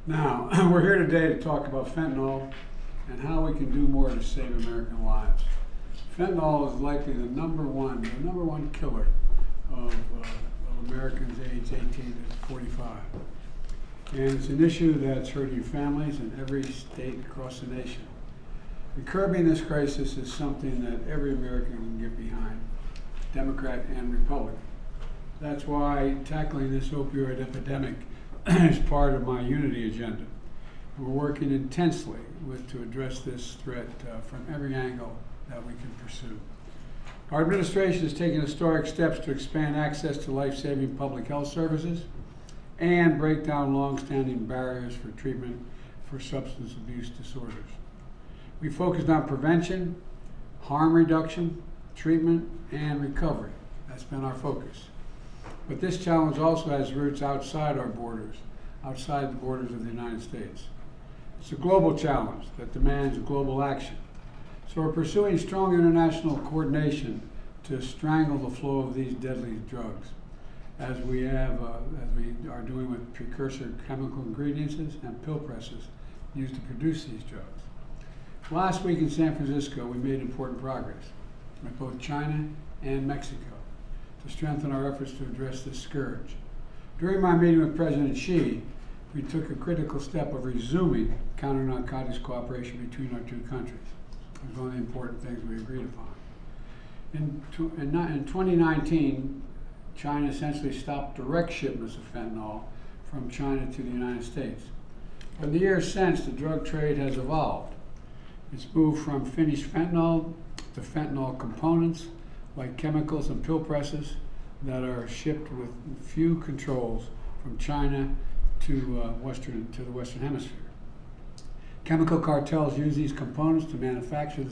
Now, we're here today to talk about fentanyl and how we can do more to save American lives. Fentanyl is likely the number one killer of Americans aged 18 to 45. And it's an issue that's hurting families in every state across the nation. And curbing this crisis is something that every American can get behind, Democrat and Republican. That's why tackling this opioid epidemic is part of my unity agenda. And we're working intensely to address this threat from every angle that we can pursue. Our administration is taking historic steps to expand access to life-saving public health services and break down long-standing barriers for treatment for substance abuse disorders. We focused on prevention, harm reduction, treatment, and recovery. That's been our focus. But this challenge also has roots outside our borders, outside the borders of the United States. It's a global challenge that demands global action. So we're pursuing strong international coordination to strangle the flow of these deadly drugs, as we are doing with precursor chemical ingredients and pill presses used to produce these drugs. Last week in San Francisco, we made important progress with both China and Mexico to strengthen our efforts to address this scourge. During my meeting with President Xi, we took a critical step of resuming counter-narcotics cooperation between our two countries. It was one of the important things we agreed upon. In 2019, China essentially stopped direct shipments of fentanyl from China to the United States. But in the years since, the drug trade has evolved. It's moved from finished fentanyl to fentanyl components, like chemicals and pill presses, that are shipped with few controls from China to the Western Hemisphere. Chemical cartels use these components to manufacture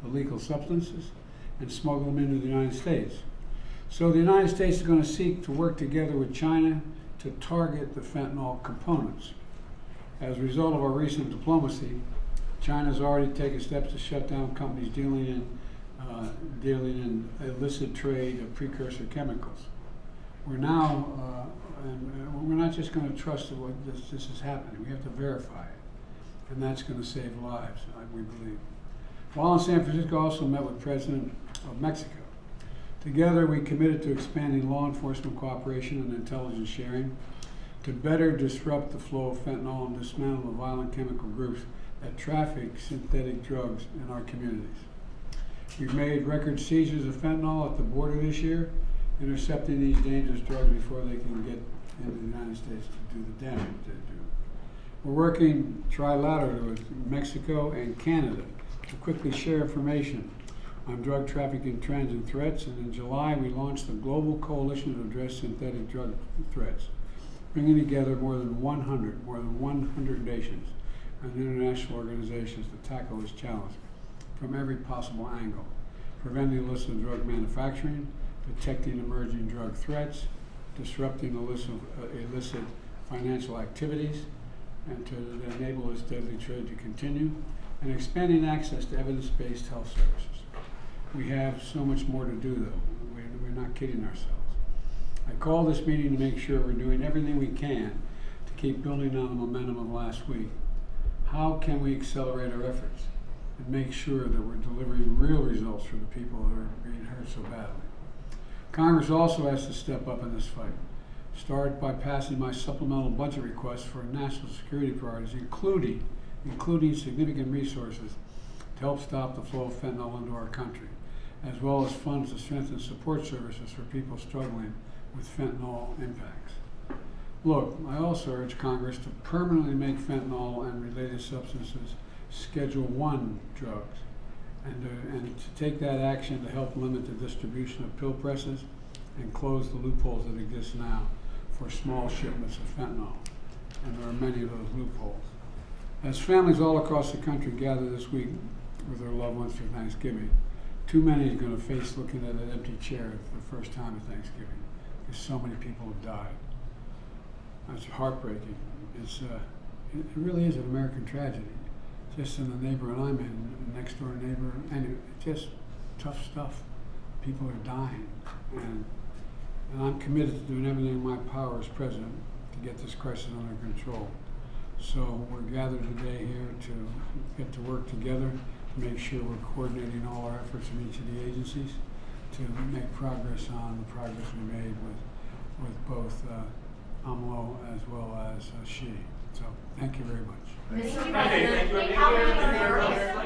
illegal substances and smuggle them into the United States. So the United States is going to seek to work together with China to target the fentanyl components. As a result of our recent diplomacy, China has already taken steps to shut down companies dealing in illicit trade of precursor chemicals. We're now, and we're not just going to trust that this is happening. We have to verify it, and that's going to save lives, we believe. While in San Francisco, I also met with President of Mexico. Together, we committed to expanding law enforcement cooperation and intelligence sharing to better disrupt the flow of fentanyl and dismantle the violent chemical groups that traffic synthetic drugs in our communities. We've made record seizures of fentanyl at the border this year, intercepting these dangerous drugs before they can get into the United States to do the damage they do. We're working trilaterally with Mexico and Canada to quickly share information on drug trafficking trends and threats, and in July we launched the Global Coalition to Address Synthetic Drug Threats, bringing together more than 100 nations and international organizations to tackle this challenge from every possible angle: preventing illicit drug manufacturing, detecting emerging drug threats, disrupting illicit financial activities, and to enable this deadly trade to continue, and expanding access to evidence-based health services. We have so much more to do, though. We're not kidding ourselves. I called this meeting to make sure we're doing everything we can to keep building on the momentum of last week. How can we accelerate our efforts and make sure that we're delivering real results for the people that are being hurt so badly? Congress also has to step up in this fight. Start by passing my supplemental budget request for national security priorities, including significant resources to help stop the flow of fentanyl into our country, as well as funds to strengthen support services for people struggling with fentanyl impacts. Look, I also urge Congress to permanently make fentanyl and related substances Schedule I drugs, and to take that action to help limit the distribution of pill presses and close the loopholes that exist now for small shipments of fentanyl. And there are many of those loopholes. As families all across the country gather this week with their loved ones for Thanksgiving, too many are going to face looking at an empty chair for the first time at Thanksgiving, because so many people have died. That's heartbreaking. It really is an American tragedy. Just in the neighborhood I'm in, next door neighbor, and just tough stuff. People are dying, and I'm committed to doing everything in my power as president to get this crisis under control. So we're gathered today here to get to work together to make sure we're coordinating all our efforts in each of the agencies to make progress on the progress we made with both AMLO as well as SHE. So thank you very much. Mr. Thank you. President, how many